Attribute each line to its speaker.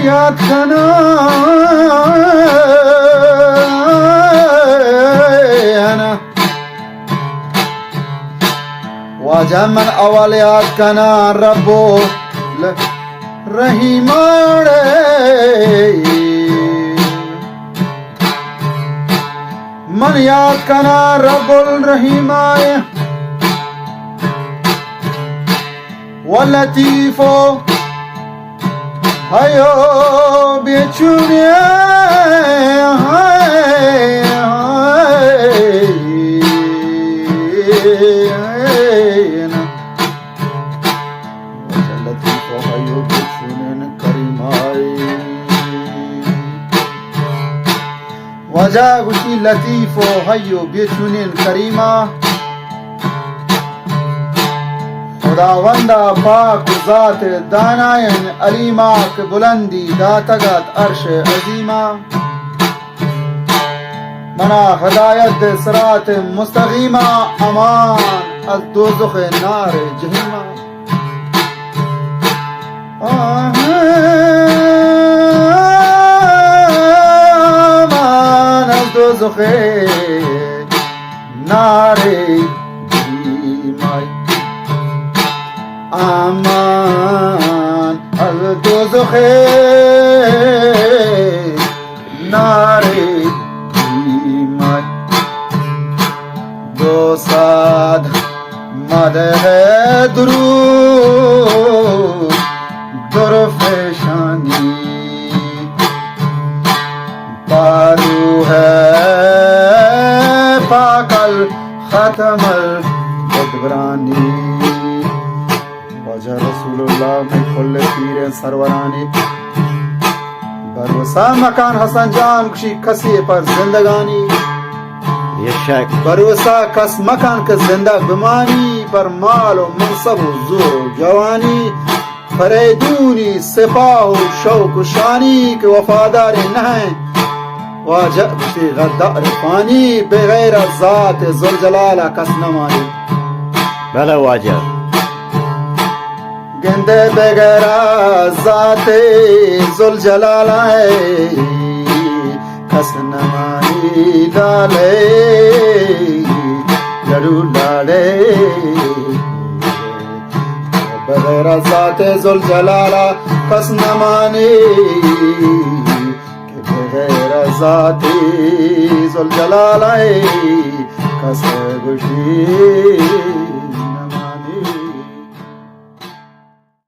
Speaker 1: याद करना वाजा मन अवल याद करना रब्बो रहीम मन याद करना रब्बुल रहीम व लतीफो hayo bichuniye latifo hayo bichuniye karimai wajah gushi latifo hayo bichuniye karima खुदावंदा पाक ज़ात दानायन अलीमा के बुलंदी दातगत अर्श अजीमा मना हदायत सरात मुस्तकीमा अमान अल दोज़ख नार जहीमा अमान अल दोज़ख नार आमान अल दोज़खे नारे कीमत दो साध मदह दुरूद दुर्फेशानी पारू है पाकल खत्मल बदबरानी वजह रसूलुल्लाह में खुले पीरे सरवरानी बरवसा मकान हसन जान खुशी खसी पर जिंदगानी ये शेख बरवसा कस मकान के जिंदा गुमानी पर माल और मनसब जोर जवानी फरेदूनी सिपाह शौक शानी के वफादार नहीं वाजह से गद्दार पानी बगैर ज़ात ज़ुल जलाला कस नमानी भला वाजह गेंदे बगैरा ज़ाते ज़ुल जलाला कस नमानी डाले लड़ू डाले बगैरा ज़ाते ज़ुल जलाला कस नमानी बगैरा ज़ाते ज़ुल जलाला कस गुशी